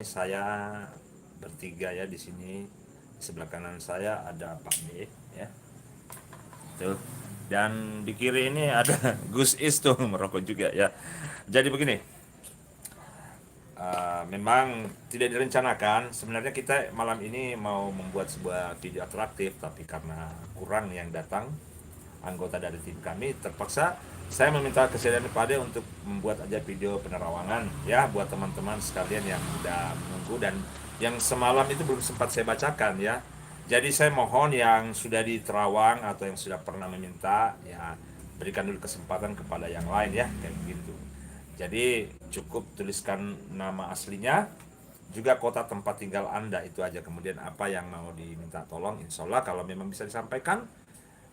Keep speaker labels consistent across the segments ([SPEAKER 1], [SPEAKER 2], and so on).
[SPEAKER 1] Saya bertiga ya di sini. Di sebelah kanan saya ada Pak D ya. Tuh. Dan di kiri ini ada Gus Is tuh merokok juga ya. Jadi begini, memang tidak direncanakan. Sebenarnya kita malam ini mau membuat sebuah video atraktif, tapi karena kurang yang datang anggota dari tim kami, terpaksa saya meminta kesediaan Pak Ade untuk membuat aja video penerawangan ya buat teman-teman sekalian yang udah menunggu dan yang semalam itu belum sempat saya bacakan ya. Jadi saya mohon yang sudah di Terawang atau yang sudah pernah meminta ya berikan dulu kesempatan kepada yang lain ya kayak gitu. Jadi cukup tuliskan nama aslinya, juga kota tempat tinggal Anda itu aja. Kemudian apa yang mau diminta tolong, insya Allah kalau memang bisa disampaikan,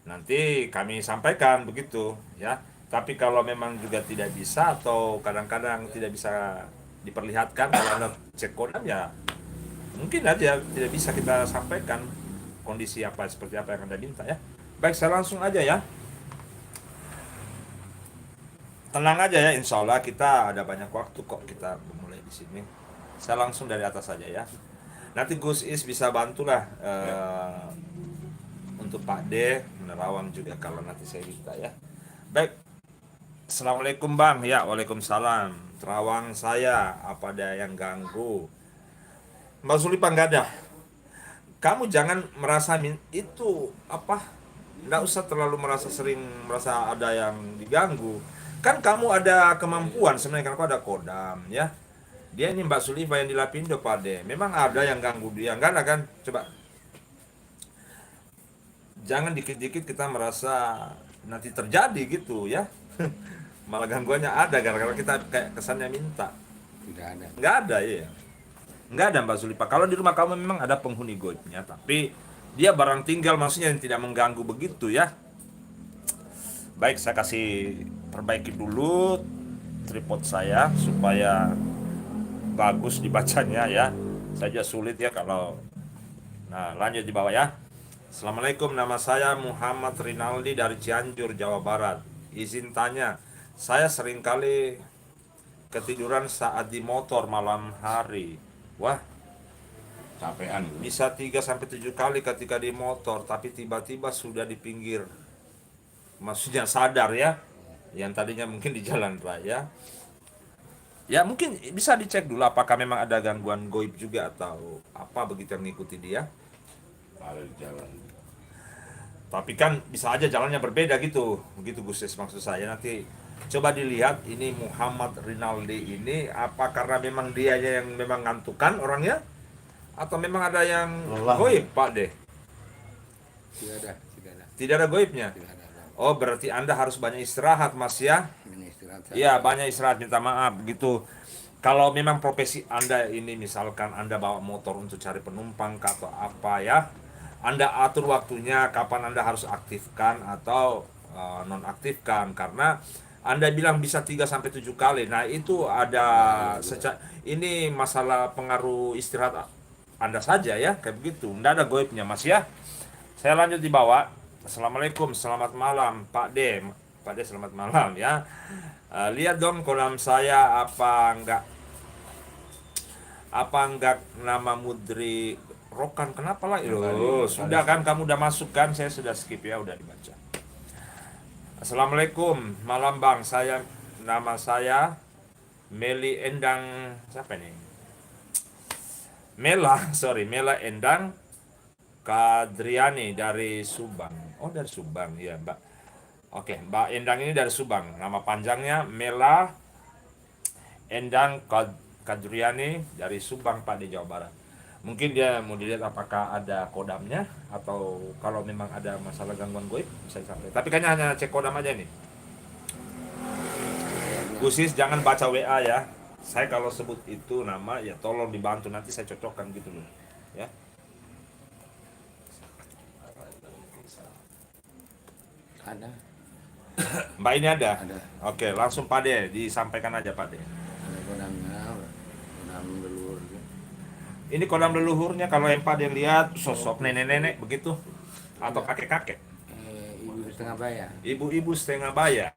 [SPEAKER 1] nanti kami sampaikan begitu ya. Tapi kalau memang juga tidak bisa atau kadang-kadang tidak bisa diperlihatkan kalau Anda cek kodam ya mungkin aja tidak bisa kita sampaikan kondisi apa seperti apa yang Anda minta ya. Baik, saya langsung aja ya. Tenang aja ya, insya Allah kita ada banyak waktu kok kita memulai di sini. Saya langsung dari atas saja ya. Nanti Gus Is bisa bantulah untuk Pak D menerawang juga kalau nanti saya minta ya. Baik, Assalamualaikum Bang. Ya, Waalaikumsalam. Terawang saya, apa ada yang ganggu? Mbak Zulipa nggak ada. Kamu jangan merasa itu apa? Nggak usah terlalu merasa sering merasa ada yang diganggu. Kan kamu ada kemampuan sebenarnya, kan kamu ada kodam ya. Dia ini Mbak Sulifa yang di Lapindo Pak De. Memang ada yang ganggu dia, enggak ada kan? Coba jangan dikit-dikit kita merasa nanti terjadi gitu ya. Malah gangguannya ada gara-gara kita kayak kesannya minta.
[SPEAKER 2] Tidak ada.
[SPEAKER 1] Enggak ada ya. Enggak ada Mbak Sulifa. Kalau di rumah kamu memang ada penghuni goibnya, tapi dia barang tinggal maksudnya yang tidak mengganggu begitu ya. Baik, saya kasih perbaiki dulu tripod saya supaya bagus dibacanya ya. Saja sulit ya kalau. Nah, lanjut di bawah ya. Assalamualaikum, nama saya Muhammad Rinaldi dari Cianjur, Jawa Barat. Izin tanya, saya seringkali ketiduran saat di motor malam hari. Wah,
[SPEAKER 2] Capean.
[SPEAKER 1] bisa 3 sampai 7 kali ketika di motor, tapi tiba-tiba sudah di pinggir. Maksudnya sadar ya, yang tadinya mungkin di jalan raya ya. Mungkin bisa dicek dulu apakah memang ada gangguan goib juga atau apa begitu yang mengikuti dia.
[SPEAKER 2] Ada di jalan.
[SPEAKER 1] Tapi kan bisa aja jalannya berbeda gitu, begitu Gus Des, maksud saya. Nanti coba dilihat ini Muhammad Rinaldi ini apa karena memang dia yang memang ngantukan orangnya atau memang ada yang
[SPEAKER 2] Lelah.
[SPEAKER 1] goib Pak deh.
[SPEAKER 2] Tidak ada, tidak ada.
[SPEAKER 1] Tidak ada goibnya.
[SPEAKER 2] Tidak ada.
[SPEAKER 1] Oh, berarti Anda harus banyak istirahat Mas ya.
[SPEAKER 2] Ini istirahat saya.
[SPEAKER 1] Iya, banyak istirahat, minta maaf gitu. Kalau memang profesi Anda ini misalkan Anda bawa motor untuk cari penumpang atau apa ya, Anda atur waktunya kapan Anda harus aktifkan atau nonaktifkan, karena Anda bilang bisa 3 sampai 7 kali. Nah, itu ada ini masalah pengaruh istirahat Anda saja ya, kayak begitu. Nggak ada goibnya Mas ya. Saya lanjut di bawah. Assalamualaikum, selamat malam Pak D. Pak D, selamat malam ya. Lihat dong kolam saya apa enggak nama Mudri Rokan, kenapa lah? Loh, sudah kan kamu udah masuk kan, saya sudah skip ya, udah dibaca. Assalamualaikum, malam Bang. Nama saya Meli Endang, siapa nih? Mela Endang Kadriani dari Subang. Oh, dari Subang ya, Mbak. Oke, Mbak Endang ini dari Subang. Nama panjangnya Mela Endang Kadriani dari Subang Pak di Jawa Barat. Mungkin dia mau dilihat apakah ada kodamnya atau kalau memang ada masalah gangguan goib bisa disampaikan. Tapi kayaknya hanya cek kodam aja nih. Khusus jangan baca WA ya. Saya kalau sebut itu nama ya tolong dibantu, nanti saya cocokkan gitu loh. Ya.
[SPEAKER 2] Ada.
[SPEAKER 1] Mbak ini ada?
[SPEAKER 2] Ada.
[SPEAKER 1] Oke, langsung Pak De, disampaikan aja Pak De.
[SPEAKER 2] Ada kodamnya, kodam leluhur.
[SPEAKER 1] Ini kodam leluhurnya kalau yang Pak De lihat sosok nenek-nenek begitu atau kakek-kakek?
[SPEAKER 2] Ibu setengah baya.
[SPEAKER 1] Ibu-ibu setengah baya.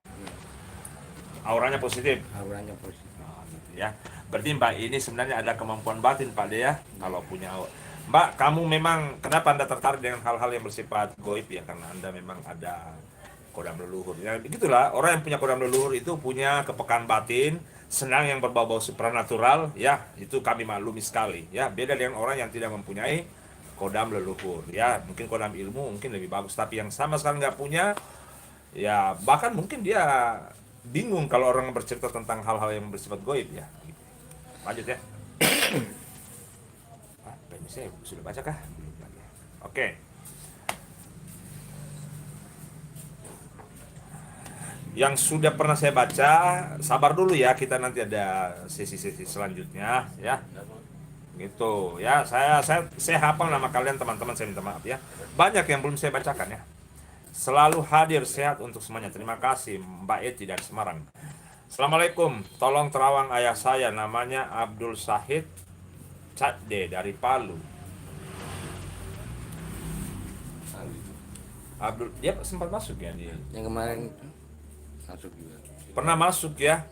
[SPEAKER 1] Auranya positif.
[SPEAKER 2] Auranya positif.
[SPEAKER 1] Nah, gitu ya. Berarti Mbak ini sebenarnya ada kemampuan batin Pak De ya, kalau punya Mbak, kamu memang kenapa Anda tertarik dengan hal-hal yang bersifat goib ya? Karena Anda memang ada kodam leluhur. Ya begitulah, orang yang punya kodam leluhur itu punya kepekaan batin, senang yang berbau-bau supranatural, ya itu kami maklumi sekali. Ya beda dengan orang yang tidak mempunyai kodam leluhur. Ya mungkin kodam ilmu mungkin lebih bagus, tapi yang sama sekali nggak punya, ya bahkan mungkin dia bingung kalau orang bercerita tentang hal-hal yang bersifat goib ya. Lanjut ya. Ini saya sudah baca kah? Belum lagi. Oke. Yang sudah pernah saya baca, sabar dulu ya, kita nanti ada sesi-sesi selanjutnya ya. Gitu ya, saya hafal nama kalian teman-teman, saya minta maaf ya. Banyak yang belum saya bacakan ya. Selalu hadir sehat untuk semuanya. Terima kasih Mbak Eti dari Semarang. Assalamualaikum, tolong terawang ayah saya, namanya Abdul Syahid Cadde dari Palu. Abdul, dia sempat masuk ya dia.
[SPEAKER 2] Yang kemarin masuk juga.
[SPEAKER 1] Pernah masuk ya,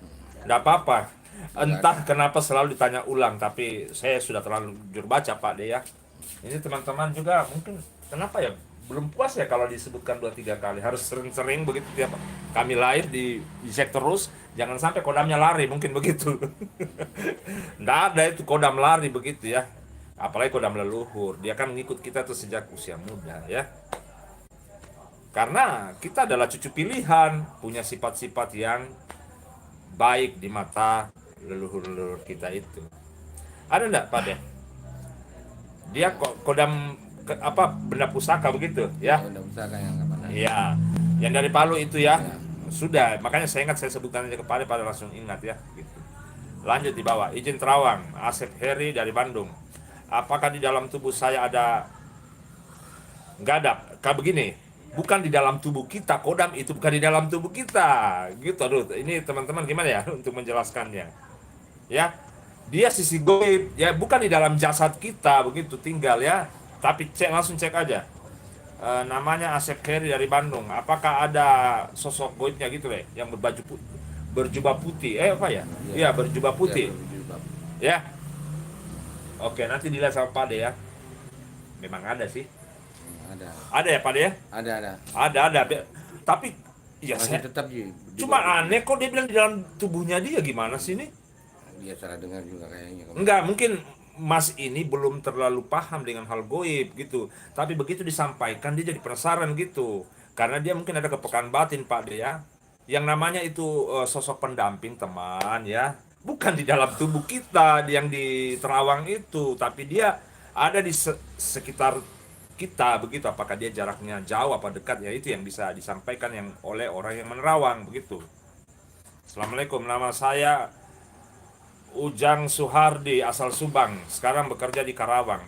[SPEAKER 1] nggak apa-apa. Entah kenapa selalu ditanya ulang, tapi saya sudah terlalu jujur baca Pak De ya. Ini teman-teman juga mungkin kenapa ya belum puas ya kalau disebutkan 2-3 kali, harus sering-sering begitu tiap kami live di cek terus, jangan sampai kodamnya lari mungkin begitu. Nggak ada itu kodam lari begitu ya, apalagi kodam leluhur, dia kan ngikut kita tuh sejak usia muda ya. Karena kita adalah cucu pilihan, punya sifat-sifat yang baik di mata leluhur-leluhur kita itu. Ada enggak Pak De? Dia kodam benda pusaka begitu ya?
[SPEAKER 2] Udah pusaka yang kemana?
[SPEAKER 1] Iya, yang dari Palu itu ya.
[SPEAKER 2] Ya.
[SPEAKER 1] Sudah, makanya saya ingat, saya sebutkan aja kepada pada langsung ingat ya. Gitu. Lanjut di bawah, izin terawang, Asep Heri dari Bandung. Apakah di dalam tubuh saya ada? Nggak ada, kayak begini. Bukan di dalam tubuh kita, kodam itu bukan di dalam tubuh kita. Gitu, aduh, ini teman-teman gimana ya untuk menjelaskannya? Ya, dia sisi goib, ya bukan di dalam jasad kita begitu tinggal ya. Tapi langsung cek aja. Namanya Asep Heri dari Bandung. Apakah ada sosok goibnya gitu deh, yang berjubah putih? Apa ya? Iya, berjubah putih. Ya. Oke, nanti dilihat sama Pak De ya. Memang ada sih.
[SPEAKER 2] Ada.
[SPEAKER 1] Ada ya Pak De ya?
[SPEAKER 2] Ada.
[SPEAKER 1] Tapi ya
[SPEAKER 2] Masih
[SPEAKER 1] saya
[SPEAKER 2] tetap
[SPEAKER 1] cuma aneh kok dia bilang di dalam tubuhnya dia, gimana sih ini?
[SPEAKER 2] Dia salah dengar juga kayaknya.
[SPEAKER 1] Enggak, mungkin Mas ini belum terlalu paham dengan hal goib gitu. Tapi begitu disampaikan dia jadi penasaran gitu. Karena dia mungkin ada kepekaan batin Pak De ya. Yang namanya itu sosok pendamping teman ya. Bukan di dalam tubuh kita yang di terawang itu, tapi dia ada di sekitar kita begitu. Apakah dia jaraknya jauh apa dekat, ya itu yang bisa disampaikan yang oleh orang yang menerawang begitu. Assalamualaikum, nama saya Ujang Suhardi, asal Subang, sekarang bekerja di Karawang.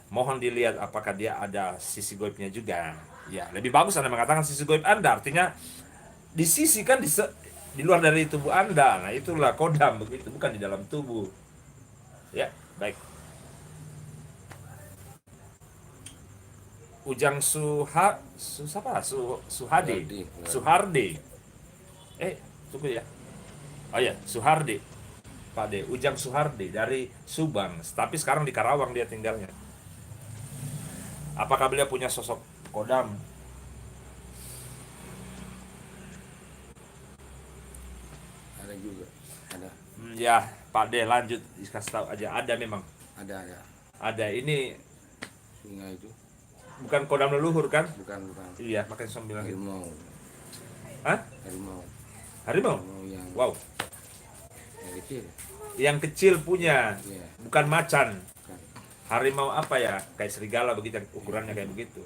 [SPEAKER 1] Mohon dilihat apakah dia ada sisi goibnya juga. Ya, lebih bagus Anda mengatakan sisi goib Anda, artinya di sisi kan di luar dari tubuh Anda. Nah, itulah kodam begitu, bukan di dalam tubuh. Ya, baik. Ujang Suhardi. Tunggu ya. Oh ya, Suhardi. Pak De, Ujang Suhardi dari Subang, tapi sekarang di Karawang dia tinggalnya. Apakah beliau punya sosok kodam?
[SPEAKER 2] Ada juga. Ada.
[SPEAKER 1] Ya, Pak De lanjut, kasih tahu aja. Ada memang.
[SPEAKER 2] Ada.
[SPEAKER 1] Ada, ini
[SPEAKER 2] Singa itu.
[SPEAKER 1] bukan kodam leluhur kan?
[SPEAKER 2] Bukan.
[SPEAKER 1] Iya, makanya saya bilang gitu.
[SPEAKER 2] Harimau.
[SPEAKER 1] Hah?
[SPEAKER 2] Harimau
[SPEAKER 1] Harimau?
[SPEAKER 2] yang
[SPEAKER 1] Wow.
[SPEAKER 2] kecil.
[SPEAKER 1] Yang kecil punya,
[SPEAKER 2] Iya.
[SPEAKER 1] bukan macan.
[SPEAKER 2] Bukan.
[SPEAKER 1] Harimau apa ya? Kayak serigala begitu, ukurannya kayak begitu.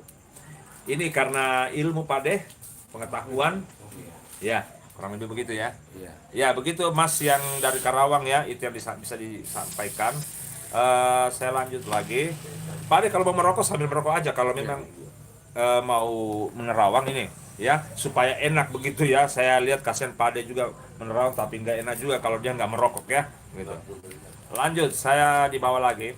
[SPEAKER 1] Ini karena ilmu Pak De, pengetahuan. Ya, kurang lebih begitu ya.
[SPEAKER 2] Iya.
[SPEAKER 1] Ya, begitu Mas yang dari Karawang ya, itu yang bisa disampaikan. Saya lanjut lagi. Pak De, kalau mau merokok sambil merokok aja, kalau memang mau menerawang ini ya, supaya enak begitu ya. Saya lihat kasihan Pak De juga menerawang, tapi nggak enak juga kalau dia nggak merokok ya gitu. Lanjut, saya dibawa lagi.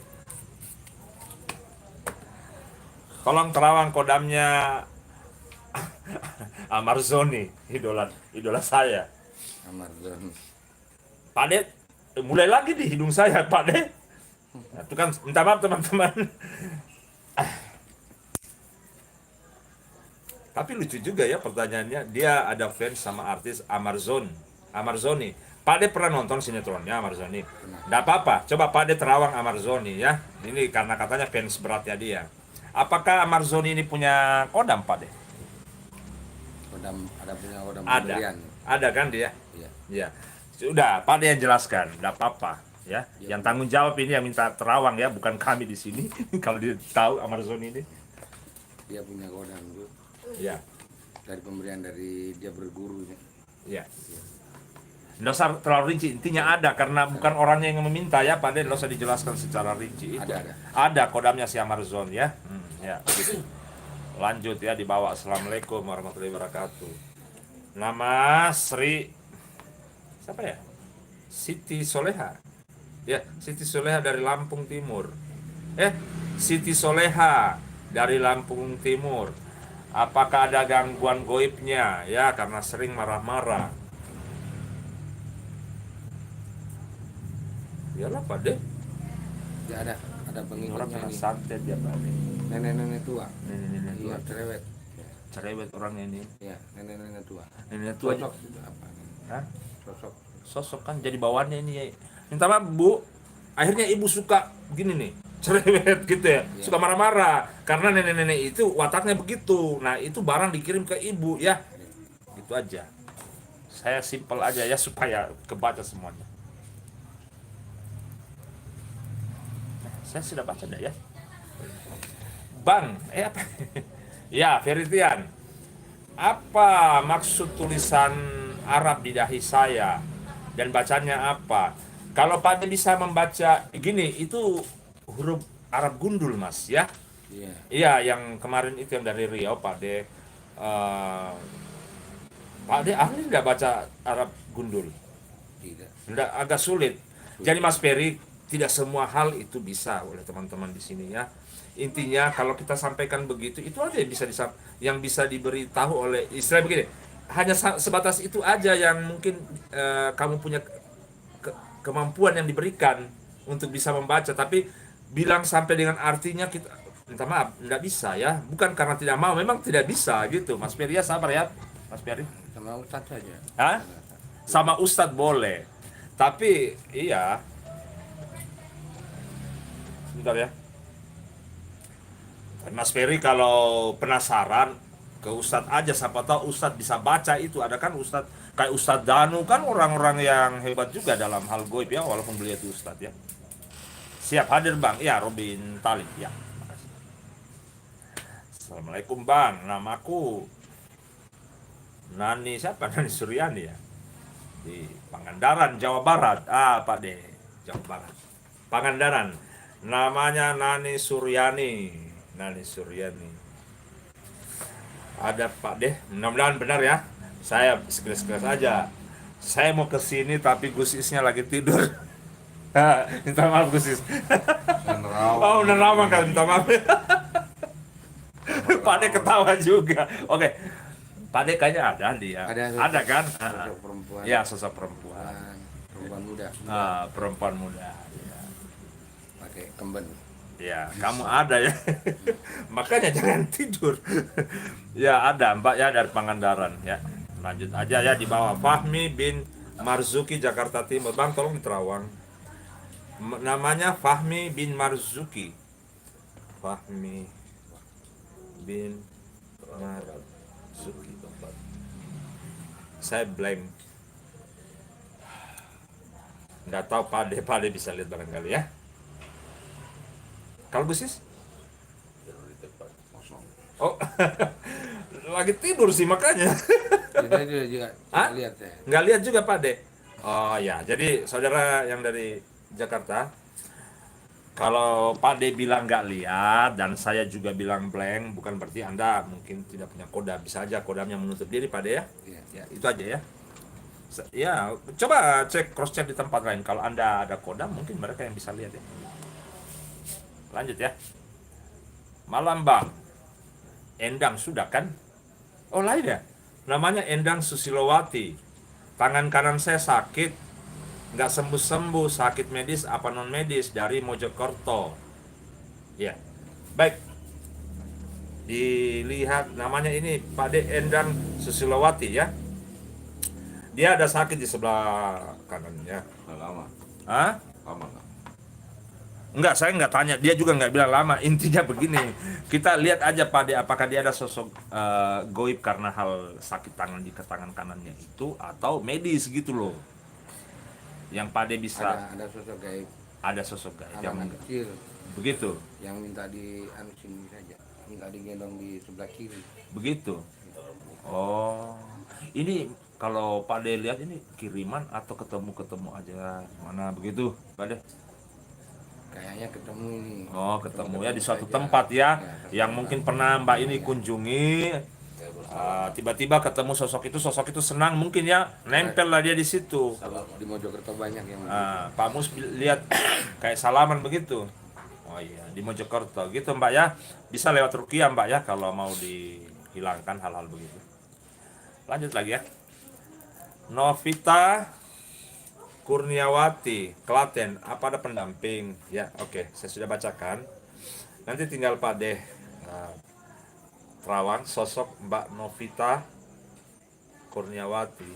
[SPEAKER 1] Tolong terawang kodamnya Amarzoni, idola saya.
[SPEAKER 2] Amazon.
[SPEAKER 1] Pak De, mulai lagi di hidung saya, Pak De. Nah, itu kan, minta maaf teman-teman. Tapi lucu juga ya pertanyaannya. Dia ada fans sama artis Amarzoni. Pak De pernah nonton sinetronnya Amarzoni? Nggak apa-apa. Coba Pak De terawang Amarzoni ya. Ini karena katanya fans beratnya dia. Apakah Amarzoni ini punya kodam, Pak De?
[SPEAKER 2] Kodam, ada punya kodam
[SPEAKER 1] Ada.
[SPEAKER 2] pemberian.
[SPEAKER 1] Ada kan dia?
[SPEAKER 2] Iya.
[SPEAKER 1] Ya. Sudah, Pak De yang jelaskan. Nggak apa-apa. Ya, yang tanggung jawab ini yang minta terawang ya, bukan kami di sini. Kalau dia tahu Amarzoni ini,
[SPEAKER 2] Dia punya kodam tuh
[SPEAKER 1] ya,
[SPEAKER 2] dari pemberian dari dia berguru.
[SPEAKER 1] ya. Nggak usah terlalu rinci, intinya ada karena bukan orangnya yang meminta ya, Pak De. Nggak usah dijelaskan secara rinci. Itu ada kodamnya si Amarzon ya. Ya, gitu. Lanjut ya, dibawa. Assalamualaikum warahmatullahi wabarakatuh. Nama Sri siapa ya? Siti Soleha. Ya, Siti Soleha dari Lampung Timur. Siti Soleha dari Lampung Timur. Apakah ada gangguan goibnya? Ya, karena sering marah-marah. Iyalah, Pak De.
[SPEAKER 2] Ya ada
[SPEAKER 1] Orang
[SPEAKER 2] pengikutnya
[SPEAKER 1] kena
[SPEAKER 2] nih.
[SPEAKER 1] santet ya, Pak De.
[SPEAKER 2] Nenek-nenek tua.
[SPEAKER 1] Nenek-nenek tua.
[SPEAKER 2] Iya, cerewet.
[SPEAKER 1] Cerewet orangnya ini.
[SPEAKER 2] Iya, nenek-nenek tua.
[SPEAKER 1] Nenek tua.
[SPEAKER 2] Sosok itu apa?
[SPEAKER 1] Hah?
[SPEAKER 2] Sosok.
[SPEAKER 1] Sosok kan jadi bawaannya ini ya. Minta maaf, Bu. Akhirnya ibu suka gini nih, cerewet gitu ya. Suka marah-marah karena nenek-nenek itu wataknya begitu. Nah, itu barang dikirim ke ibu ya. Itu aja. Saya simpel aja ya supaya kebaca semuanya. Saya sudah baca enggak ya? Bang, apa? Ya, Feritian. Apa maksud tulisan Arab di dahi saya dan bacanya apa? Kalau Pak De bisa membaca gini, itu huruf Arab gundul, Mas ya.
[SPEAKER 2] Iya.
[SPEAKER 1] Iya, yang kemarin itu yang dari Riau, Pak De. Pak De ahli nggak baca Arab gundul?
[SPEAKER 2] Tidak.
[SPEAKER 1] Nggak, agak sulit. Jadi Mas Peri, tidak semua hal itu bisa oleh teman-teman di sini ya. Intinya kalau kita sampaikan begitu, itu aja yang bisa diberitahu oleh istilah begini. Hanya sebatas itu aja yang mungkin kamu punya kemampuan yang diberikan untuk bisa membaca. Tapi bilang sampai dengan artinya, kita minta maaf, nggak bisa ya. Bukan karena tidak mau, memang tidak bisa gitu. Mas Peri ya, sabar ya, Mas Peri.
[SPEAKER 2] Sama Ustadz saja.
[SPEAKER 1] Hah? Sama Ustadz boleh. Tapi iya. Sebentar ya. Mas Ferry kalau penasaran ke Ustadz aja, siapa tahu Ustadz bisa baca itu. Ada kan Ustadz kayak Ustadz Danu kan orang-orang yang hebat juga dalam hal goib ya, walaupun beliau itu Ustadz ya. Siap hadir Bang, ya Robin Talib ya. Makasih. Assalamualaikum Bang, namaku Nani siapa? Nani Suryani ya. Di Pangandaran, Jawa Barat. Pak De, Jawa Barat. Pangandaran. Namanya Nani Suryani. Nani Suryani. Ada Pak De, mudah-mudahan benar ya. Saya sekilas-sekilas aja. Saya mau ke sini tapi Gus Isnya lagi tidur. Minta maaf Gus Is. Oh, nerawang kan, minta maaf. Pak De ketawa juga. Oke. Pak De kayaknya ada dia. Ada kan?
[SPEAKER 2] Sosok perempuan.
[SPEAKER 1] Ya, sosok perempuan.
[SPEAKER 2] Perempuan muda.
[SPEAKER 1] Perempuan muda. Ya.
[SPEAKER 2] Pakai kemben.
[SPEAKER 1] Ya, kamu ada ya. Makanya jangan tidur. Ya, ada Mbak ya dari Pangandaran ya. Lanjut aja ya, di bawah. Fahmi bin Marzuki, Jakarta Timur. Bang, tolong diterawang. Namanya Fahmi bin Marzuki. Fahmi bin Marzuki. Saya blank. Nggak tahu Pak De bisa lihat barangkali ya. Kalau Gusis? Oh, lagi tidur sih makanya.
[SPEAKER 2] Kita juga lihat ya.
[SPEAKER 1] Nggak lihat juga Pak De. Oh ya, jadi saudara yang dari Jakarta, kalau Pak De bilang nggak lihat dan saya juga bilang blank, bukan berarti Anda mungkin tidak punya kodam. Bisa aja kodamnya menutup diri Pak De ya. Ya, itu aja ya. Ya, coba cross check di tempat lain. Kalau Anda ada kodam, mungkin mereka yang bisa lihat ya. Lanjut ya. Malam Bang. Endang sudah kan? Oh lain ya. Namanya Endang Susilowati. Tangan kanan saya sakit. nggak sembuh-sembuh, sakit medis apa non medis dari Mojokerto. Ya, baik. Dilihat namanya ini Pak De Endang Susilowati ya. Dia ada sakit di sebelah kanannya.
[SPEAKER 3] Lama,
[SPEAKER 1] Hah?
[SPEAKER 3] lama nggak?
[SPEAKER 1] Enggak, saya nggak tanya. Dia juga nggak bilang lama. Intinya begini, kita lihat aja Pak De, apakah dia ada sosok goib karena hal sakit tangan di tangan kanannya itu atau medis gitu loh. Yang Pak De bisa
[SPEAKER 2] Ada sosok gaib,
[SPEAKER 1] ada sosok gaib yang
[SPEAKER 2] anak kecil
[SPEAKER 1] begitu,
[SPEAKER 2] yang minta di anu sini saja, minta digendong di sebelah kiri.
[SPEAKER 1] begitu. Oh, ini kalau Pak De lihat ini kiriman atau ketemu aja mana begitu, Pak De?
[SPEAKER 2] Kayaknya ketemu ini.
[SPEAKER 1] Oh, ketemu ya di suatu
[SPEAKER 2] saja.
[SPEAKER 1] tempat ya,
[SPEAKER 2] Ya,
[SPEAKER 1] yang mungkin pernah Mbak ini kunjungi. Tiba-tiba ketemu sosok itu senang mungkin ya, nempel lah dia di situ.
[SPEAKER 2] Kalau di Mojokerto banyak yang
[SPEAKER 1] Pak Mus lihat kayak salaman begitu. Oh iya, di Mojokerto gitu Mbak ya. Bisa lewat Rukiah Mbak ya kalau mau dihilangkan hal-hal begitu. Lanjut lagi ya. Novita Kurniawati, Klaten, apa ada pendamping? Ya, oke, saya sudah bacakan. Nanti tinggal Pak De Terawang, sosok Mbak Novita Kurniawati.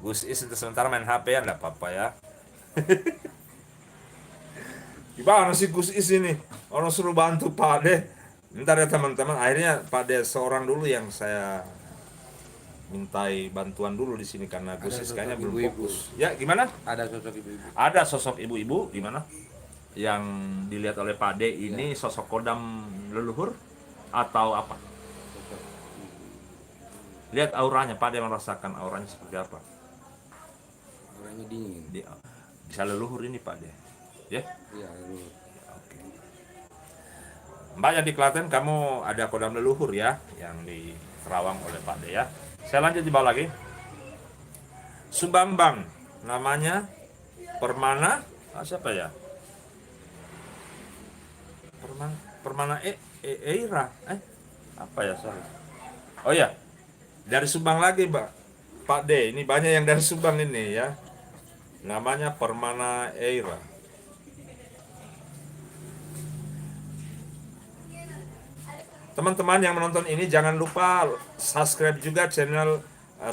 [SPEAKER 1] Gus Is untuk sementara main HP ya, enggak apa-apa ya. Gimana sih Gus Is ini? Orang suruh bantu Pak De. Ntar ya teman-teman, akhirnya Pak De seorang dulu yang saya mintai bantuan dulu di sini karena Gus Is
[SPEAKER 2] sosok
[SPEAKER 1] kayaknya belum
[SPEAKER 2] ibu-ibu.
[SPEAKER 1] fokus. Ya, gimana?
[SPEAKER 2] ada sosok ibu-ibu.
[SPEAKER 1] Ada sosok ibu-ibu gimana? Yang dilihat oleh Pak De ini sosok kodam leluhur atau apa?
[SPEAKER 2] Sosok
[SPEAKER 1] Lihat auranya, Pak De merasakan auranya seperti apa?
[SPEAKER 2] orangnya dingin.
[SPEAKER 1] Bisa leluhur ini Pak De. Ya?
[SPEAKER 2] Iya, lu.
[SPEAKER 1] Oke. Mbak yang di Klaten kamu ada kodam leluhur ya yang di Terawang oleh Pak De ya. Saya lanjut di bawah lagi. Subambang namanya Permana siapa ya? Permana Eira apa ya sorry. Oh ya, dari Subang lagi Pak De, ini banyak yang dari Subang ini ya. Namanya Permana Eira. Teman-teman yang menonton ini jangan lupa subscribe juga channel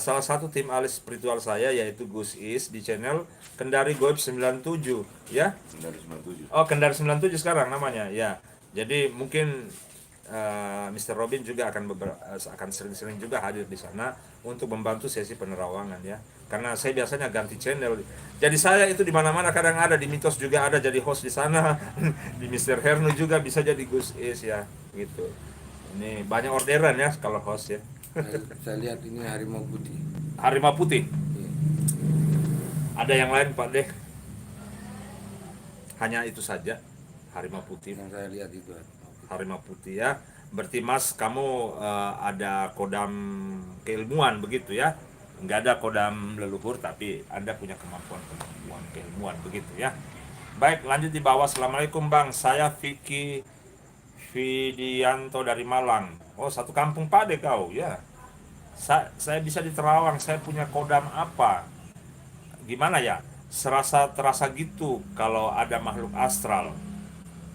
[SPEAKER 1] salah satu tim alis spiritual saya yaitu Gus Is di channel Kendari Goib 97 ya.
[SPEAKER 3] Dari 97.
[SPEAKER 1] Oh, Kendari 97 sekarang namanya ya. Jadi mungkin Mr. Robin juga akan sering-sering juga hadir di sana untuk membantu sesi penerawangan ya. Karena saya biasanya ganti channel. Jadi saya itu di mana-mana kadang ada di Mitos juga ada jadi host di sana. Di Mr. Hernu juga bisa jadi Gus Is ya gitu. Ini banyak orderan ya kalau host ya.
[SPEAKER 2] Saya lihat ini harimau putih.
[SPEAKER 1] Harimau putih.
[SPEAKER 2] Iya.
[SPEAKER 1] Ada yang lain Pak Deh? Hanya itu saja. Harimau putih.
[SPEAKER 2] Yang saya lihat itu.
[SPEAKER 1] Harimau putih ya. Berarti Mas kamu ada kodam keilmuan begitu ya? Nggak ada kodam leluhur tapi Anda punya kemampuan keilmuan begitu ya. Baik, lanjut di bawah. Assalamualaikum Bang. Saya Vicky Vidianto dari Malang. Oh, satu kampung Pak De kau ya. Saya bisa di Terawang. Saya punya kodam apa? Gimana ya? Terasa gitu kalau ada makhluk astral.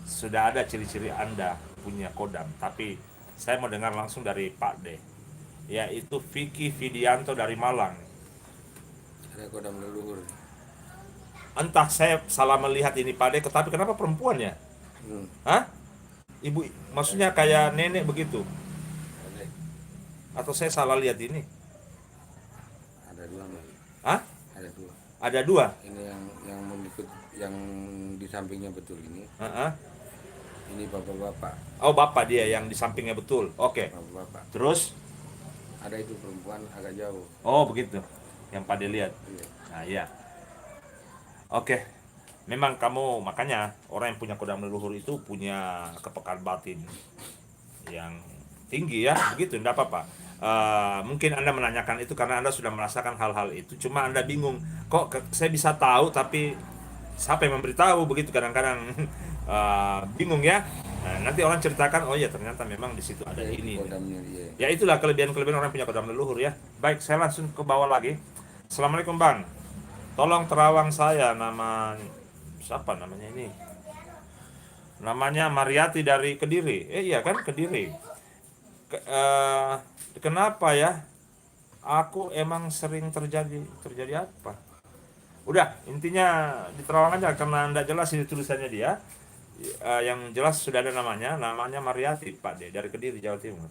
[SPEAKER 1] Sudah ada ciri-ciri Anda punya kodam. Tapi saya mau dengar langsung dari Pak De. Yaitu Vicky Vidianto dari Malang.
[SPEAKER 2] Ada kodam leluhur.
[SPEAKER 1] Entah saya salah melihat ini Pak De, tapi kenapa perempuan ya? Hah? Ibu, maksudnya kayak nenek begitu?
[SPEAKER 2] Ada,
[SPEAKER 1] Atau saya salah lihat ini?
[SPEAKER 2] ada dua Mas.
[SPEAKER 1] Hah?
[SPEAKER 2] Ada dua.
[SPEAKER 1] Ada dua?
[SPEAKER 2] Ini yang mengikut yang di sampingnya betul ini.
[SPEAKER 1] Heeh.
[SPEAKER 2] Ini bapak-bapak.
[SPEAKER 1] Oh, bapak dia yang di sampingnya betul. Oke.
[SPEAKER 2] Bapak-bapak.
[SPEAKER 1] Terus?
[SPEAKER 2] Ada itu perempuan agak jauh.
[SPEAKER 1] Oh, begitu. Yang Pak De lihat.
[SPEAKER 2] Iya.
[SPEAKER 1] Nah, iya. Oke. Memang kamu, makanya orang yang punya kodam leluhur itu punya kepekaan batin yang tinggi ya, begitu, enggak apa-apa. Mungkin Anda menanyakan itu karena Anda sudah merasakan hal-hal itu, cuma Anda bingung, kok saya bisa tahu tapi siapa yang memberitahu begitu kadang-kadang bingung ya. Nah, nanti orang ceritakan, oh ya ternyata memang di situ ada
[SPEAKER 2] Itu
[SPEAKER 1] ini.
[SPEAKER 2] kodamnya dia.
[SPEAKER 1] Ya itulah kelebihan-kelebihan orang punya kodam leluhur ya. Baik, saya langsung ke bawah lagi. Assalamualaikum Bang. Tolong terawang saya, nama siapa namanya ini? Namanya Mariati dari Kediri. Iya kan Kediri. Kenapa ya? Aku emang sering terjadi apa? Udah, intinya di Terawang aja karena anda jelas ini tulisannya dia. Yang jelas sudah ada namanya Mariati Pak D dari Kediri Jawa Timur.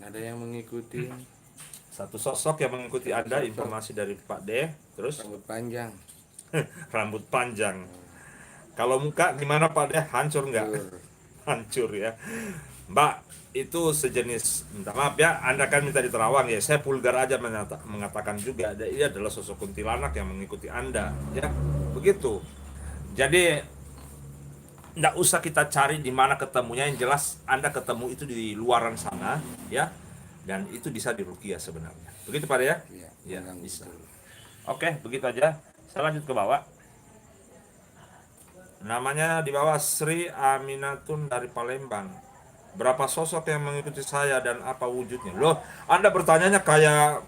[SPEAKER 2] Ada yang mengikuti
[SPEAKER 1] Satu sosok yang mengikuti Anda, informasi dari Pak D, terus
[SPEAKER 2] rambut panjang.
[SPEAKER 1] rambut panjang. Kalau muka gimana Pak D? Hancur nggak?
[SPEAKER 2] Hancur.
[SPEAKER 1] Hancur ya. Mbak, itu sejenis, minta maaf ya, Anda kan minta di Terawang ya, saya vulgar aja mengatakan juga, dia adalah sosok kuntilanak yang mengikuti Anda, ya, begitu. Jadi, nggak usah kita cari di mana ketemunya, yang jelas Anda ketemu itu di luaran sana, ya, dan itu bisa diruqyah sebenarnya. Begitu Pak ya?
[SPEAKER 2] Iya,
[SPEAKER 1] Ya,
[SPEAKER 2] mengganggu
[SPEAKER 1] bisa.
[SPEAKER 2] betul.
[SPEAKER 1] Oke, begitu aja. Saya lanjut ke bawah. Namanya di bawah Sri Aminatun dari Palembang. Berapa sosok yang mengikuti saya dan apa wujudnya? Loh, Anda bertanyanya kayak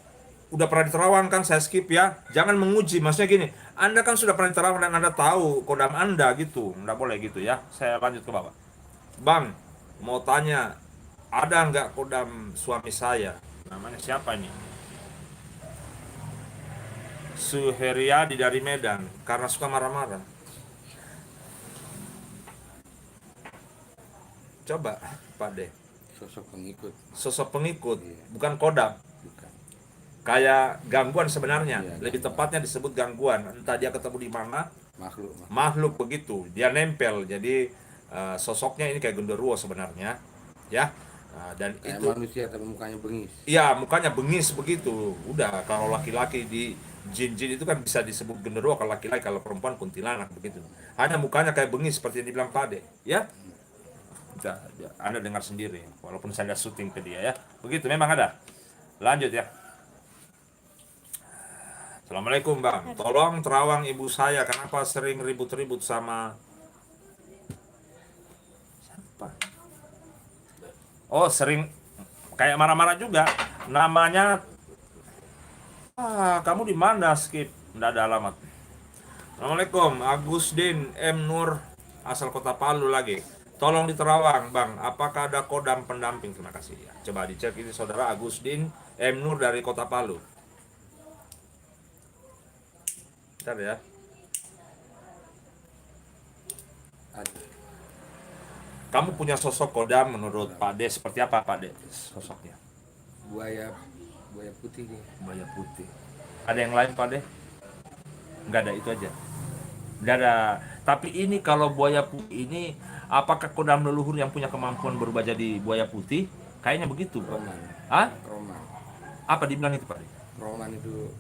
[SPEAKER 1] udah pernah di Terawang kan, saya skip ya. Jangan menguji, maksudnya gini, Anda kan sudah pernah di Terawang dan Anda tahu kodam Anda gitu. Nggak boleh gitu ya. Saya lanjut ke bawah. Bang, mau tanya, ada nggak kodam suami saya? Namanya siapa ini? Suheriadi dari Medan, karena suka marah-marah. Coba Pak D,
[SPEAKER 2] Sosok pengikut.
[SPEAKER 1] sosok pengikut,
[SPEAKER 2] Iya.
[SPEAKER 1] bukan kodam.
[SPEAKER 2] Bukan.
[SPEAKER 1] Kayak gangguan sebenarnya,
[SPEAKER 2] Iya,
[SPEAKER 1] lebih
[SPEAKER 2] gangguan.
[SPEAKER 1] tepatnya disebut gangguan. Entah dia ketemu di mana,
[SPEAKER 2] Makhluk.
[SPEAKER 1] makhluk begitu, dia nempel. Jadi sosoknya ini kayak genderuwo sebenarnya, ya. Dan
[SPEAKER 2] Kayak
[SPEAKER 1] itu,
[SPEAKER 2] manusia tapi mukanya bengis.
[SPEAKER 1] iya mukanya bengis begitu. Udah, kalau laki-laki di jin-jin itu kan bisa disebut genderuwo kalau laki-laki, kalau perempuan kuntilanak begitu. Hanya mukanya kayak bengis seperti yang dibilang Pak De, ya. Udah, Anda dengar sendiri, walaupun saya syuting ke dia ya. Begitu memang ada. Lanjut ya. Assalamualaikum Bang, tolong terawang ibu saya, kenapa sering ribut-ribut sama siapa? Oh sering kayak marah-marah juga. Namanya, kamu di mana skip? Nggak ada alamat. Assalamualaikum, Agustin M. Nur, asal kota Palu lagi. Tolong di Terawang Bang, apakah ada kodam pendamping? Terima kasih ya. Coba dicek, ini saudara Agustin M. Nur dari kota Palu. Bentar ya.
[SPEAKER 2] Ada.
[SPEAKER 1] Kamu punya sosok kodam menurut Pak D seperti apa Pak D sosoknya?
[SPEAKER 2] Buaya putih dia.
[SPEAKER 1] Buaya putih. Ada yang lain Pak D? Nggak ada, itu aja. Nggak ada. Tapi ini kalau buaya putih ini, apakah kodam leluhur yang punya kemampuan berubah jadi buaya putih? Kayaknya begitu.
[SPEAKER 2] Roman.
[SPEAKER 1] Hah?
[SPEAKER 2] Roman.
[SPEAKER 1] Apa dibilang itu Pak D?
[SPEAKER 2] Roman itu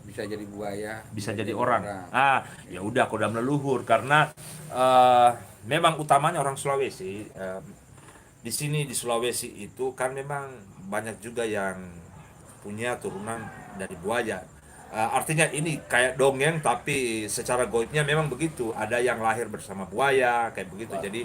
[SPEAKER 2] bisa jadi buaya,
[SPEAKER 1] Bisa jadi orang. Ya udah kodam leluhur karena memang utamanya orang Sulawesi. Di sini di Sulawesi itu kan memang banyak juga yang punya turunan dari buaya. Artinya ini kayak dongeng tapi secara goibnya memang begitu. Ada yang lahir bersama buaya kayak begitu. Jadi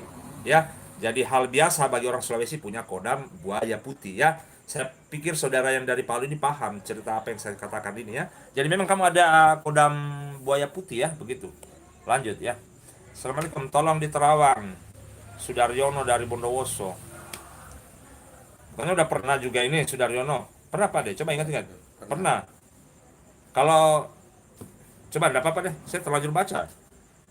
[SPEAKER 1] ya, jadi hal biasa bagi orang Sulawesi punya kodam buaya putih ya. Saya pikir saudara yang dari Palu ini paham cerita apa yang saya katakan ini ya. Jadi memang kamu ada kodam buaya putih ya, begitu. Lanjut ya. Assalamualaikum, tolong di Terawang. Sudaryono dari Bondowoso. Karena udah pernah juga ini Sudaryono. Pernah Pak deh, coba ingat-ingat. Pernah. Kalau coba enggak apa-apa deh, saya terlanjur baca.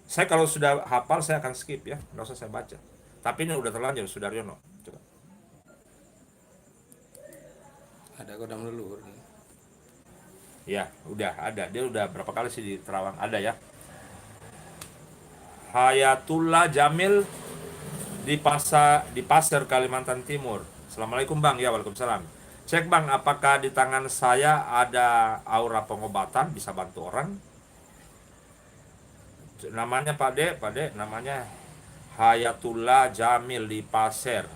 [SPEAKER 1] Saya kalau sudah hafal saya akan skip ya, nggak usah saya baca. Tapi ini udah terlanjur Sudaryono. Coba.
[SPEAKER 2] Ada kodam leluhur nih.
[SPEAKER 1] Ya, udah ada. Dia udah berapa kali sih di Terawang ada ya. Hayatullah Jamil di Pasir Kalimantan Timur. Assalamualaikum Bang. Ya, waalaikumsalam. Cek Bang, apakah di tangan saya ada aura pengobatan bisa bantu orang? Namanya Pak De, namanya Hayatullah Jamil di Pasir.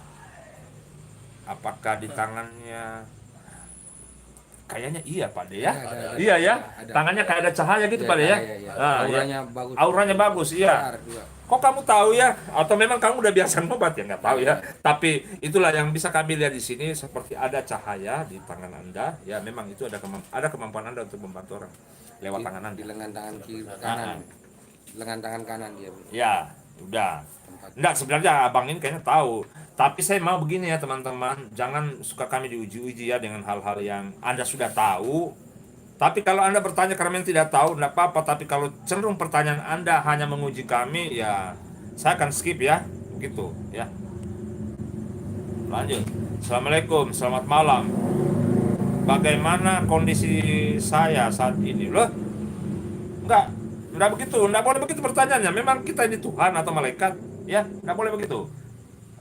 [SPEAKER 1] Apakah di tangannya Kayaknya iya Pak De ya.
[SPEAKER 2] Ada,
[SPEAKER 1] Iya ya.
[SPEAKER 2] ada.
[SPEAKER 1] Tangannya kayak ada cahaya gitu
[SPEAKER 2] Iya,
[SPEAKER 1] Pak De ya.
[SPEAKER 2] iya, iya.
[SPEAKER 1] Ah, ya.
[SPEAKER 2] Auranya bagus.
[SPEAKER 1] Auranya bagus, iya.
[SPEAKER 2] Besar juga.
[SPEAKER 1] Kok kamu tahu ya? Atau memang kamu udah biasa ngobat ya? Nggak tahu ya. Tapi itulah yang bisa kami lihat di sini, seperti ada cahaya di tangan Anda. Ya memang itu ada kemampuan Anda untuk membantu orang lewat tangan Anda.
[SPEAKER 2] Di lengan tangan kiri kanan. Lengan tangan kanan dia.
[SPEAKER 1] Ya, udah.
[SPEAKER 2] Tempat.
[SPEAKER 1] Enggak, sebenarnya abang ini kayaknya tahu. Tapi saya mau begini ya teman-teman, jangan suka kami diuji-uji ya dengan hal-hal yang Anda sudah tahu. Tapi kalau Anda bertanya karena memang tidak tahu, enggak apa-apa. Tapi kalau cenderung pertanyaan Anda hanya menguji kami, ya saya akan skip ya. Begitu ya. Lanjut. Assalamualaikum, selamat malam. Bagaimana kondisi saya saat ini? Loh, enggak begitu. Enggak boleh begitu pertanyaannya. Memang kita ini Tuhan atau malaikat, ya? Enggak boleh begitu.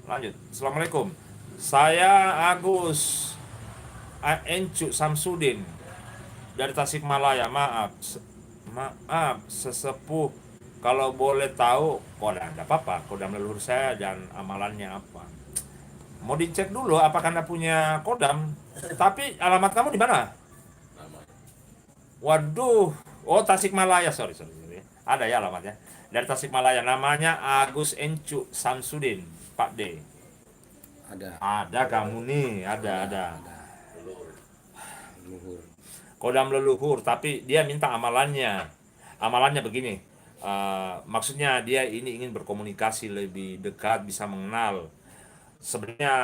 [SPEAKER 1] Lanjut. Assalamualaikum. Saya Agus Encu Samsudin dari Tasikmalaya. Maaf sesepuh, kalau boleh tahu kodam, enggak apa-apa, kodam leluhur saya dan amalannya apa. Mau dicek dulu apakah Anda punya kodam. Tapi alamat kamu di mana? Waduh. Oh, Tasikmalaya. Sorry. Ada ya alamatnya. Dari Tasikmalaya, namanya Agus Encu Samsudin. Pak D. Ada kamu nih, ada.
[SPEAKER 2] Luhur.
[SPEAKER 1] Kodam leluhur, tapi dia minta amalannya. Amalannya begini. Maksudnya dia ini ingin berkomunikasi lebih dekat, bisa mengenal. Sebenarnya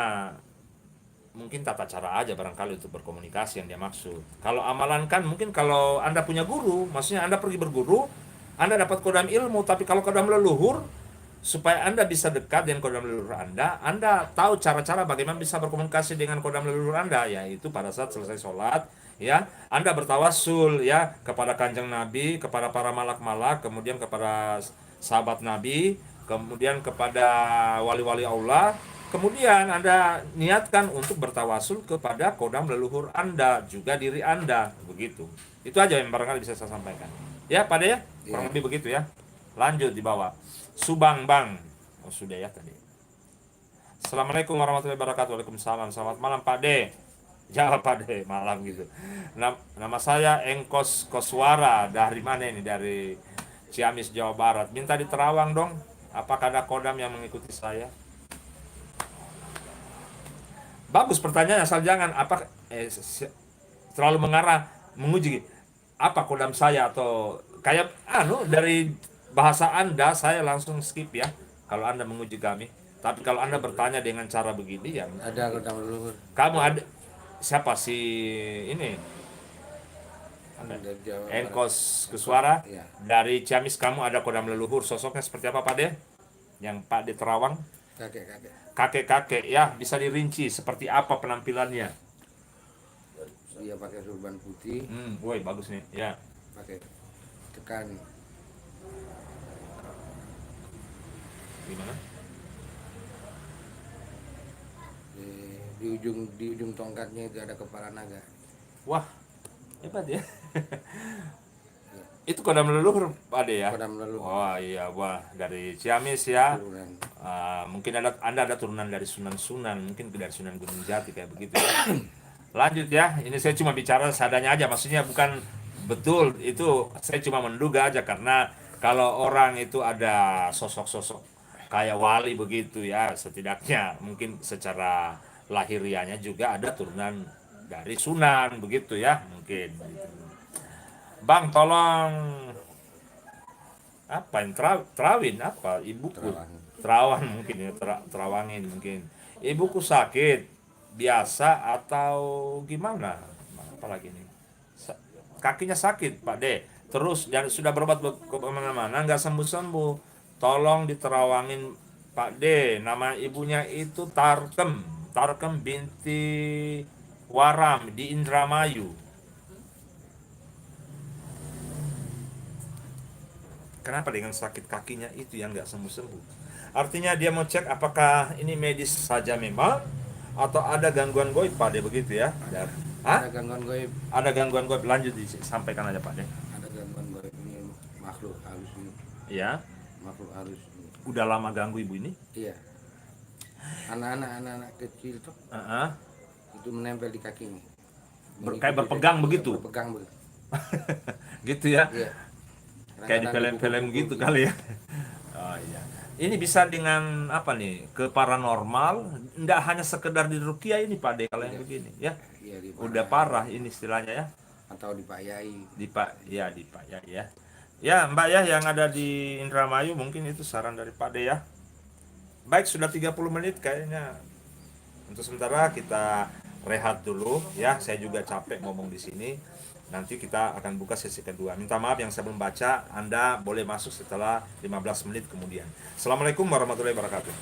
[SPEAKER 1] mungkin tata cara aja barangkali untuk berkomunikasi yang dia maksud. Kalau amalan kan mungkin kalau Anda punya guru, maksudnya Anda pergi berguru, Anda dapat kodam ilmu. Tapi kalau kodam leluhur, supaya Anda bisa dekat dengan kodam leluhur Anda tahu cara-cara bagaimana bisa berkomunikasi dengan kodam leluhur Anda, yaitu pada saat selesai sholat, ya, Anda bertawasul ya kepada Kanjeng Nabi, kepada para malak-malak, kemudian kepada sahabat Nabi, kemudian kepada wali-wali Allah, kemudian Anda niatkan untuk bertawasul kepada kodam leluhur Anda, juga diri Anda, begitu. Itu aja yang barangkali bisa saya sampaikan. Ya, Pak De ya? Kurang lebih begitu ya. Lanjut di bawah. Subang Bang. Oh, sudah ya tadi. Assalamualaikum warahmatullahi wabarakatuh. Waalaikumsalam. Selamat malam Pak De. Jawab Pak De, malam gitu. Nama saya Engkos Koswara. Dari mana ini? Dari Ciamis, Jawa Barat. Minta di Terawang dong. Apakah ada kodam yang mengikuti saya? Bagus pertanyaannya, asal jangan terlalu mengarah menguji apa kodam saya, atau kayak dari bahasa Anda saya langsung skip ya kalau Anda menguji kami. Tapi kalau Anda bertanya dengan cara begini, yang
[SPEAKER 2] Ada kodam leluhur.
[SPEAKER 1] kamu ada siapa sih ini?
[SPEAKER 2] Dari Jawa Barat.
[SPEAKER 1] Engkos Keswara.
[SPEAKER 2] Iya.
[SPEAKER 1] Dari Ciamis, kamu ada kodam leluhur. Sosoknya seperti apa Pak De? Yang Pak De Terawang?
[SPEAKER 2] Kakek-kakek.
[SPEAKER 1] Kakek-kakek ya, bisa dirinci seperti apa penampilannya?
[SPEAKER 2] Dia pakai surban putih,
[SPEAKER 1] Woi bagus nih ya.
[SPEAKER 2] pakai tekan
[SPEAKER 1] Gimana?
[SPEAKER 2] di ujung tongkatnya itu ada kepala naga.
[SPEAKER 1] Wah, hebat ya. Itu kodam leluhur Pak De ya?
[SPEAKER 2] Kodam leluhur.
[SPEAKER 1] Oh iya, wah dari Ciamis ya.
[SPEAKER 2] Turunan.
[SPEAKER 1] Mungkin Anda ada turunan dari Sunan, mungkin dari Sunan Gunung Jati kayak begitu ya. Lanjut ya, ini saya cuma bicara seadanya aja, maksudnya bukan betul, itu saya cuma menduga aja, karena kalau orang itu ada sosok-sosok kayak wali begitu ya, setidaknya mungkin secara lahiriahnya juga ada turunan dari Sunan begitu ya, mungkin gitu. Bang, tolong apa yang terawin apa ibuku terawan mungkin ya, terawangin mungkin ibuku sakit biasa atau gimana, apalagi nih kakinya sakit Pak De, terus dan sudah berobat ke mana-mana nggak sembuh-sembuh, tolong diterawangin Pak De. Nama ibunya itu Tarkem binti Waram di Indramayu. Kenapa dengan sakit kakinya itu yang nggak sembuh-sembuh? Artinya dia mau cek apakah ini medis saja memang, atau ada gangguan goib Pak De begitu ya?
[SPEAKER 2] Ada gangguan goib.
[SPEAKER 1] Ada gangguan goib, lanjut disampaikan aja Pak De.
[SPEAKER 2] Ada gangguan goib ini, makhluk halus ini.
[SPEAKER 1] Ya.
[SPEAKER 2] Makhluk halus ini.
[SPEAKER 1] Udah lama ganggu ibu ini?
[SPEAKER 2] Iya. Anak-anak kecil tuh itu menempel di kakinya.
[SPEAKER 1] kayak berpegang begitu.
[SPEAKER 2] Berpegang begitu.
[SPEAKER 1] Gitu ya.
[SPEAKER 2] Iya.
[SPEAKER 1] Kayak di
[SPEAKER 2] Kadang-kadang
[SPEAKER 1] film-film
[SPEAKER 2] dipukul-pukul
[SPEAKER 1] gitu kali ya. Oh iya. Ini bisa dengan apa nih? Ke paranormal, enggak hanya sekedar di ruqyah ini Pak De kalau yang begini ya.
[SPEAKER 2] Iya,
[SPEAKER 1] Udah parah ini istilahnya ya.
[SPEAKER 2] atau dipayai.
[SPEAKER 1] Di Pak ya. Ya, Mbak ya yang ada di Indramayu mungkin itu saran dari Pak De ya. Baik, sudah 30 menit kayaknya. Untuk sementara kita rehat dulu ya. Saya juga capek ngomong di sini. Nanti kita akan buka sesi kedua. Minta maaf yang saya belum baca. Anda boleh masuk setelah 15 menit kemudian. Assalamualaikum warahmatullahi wabarakatuh.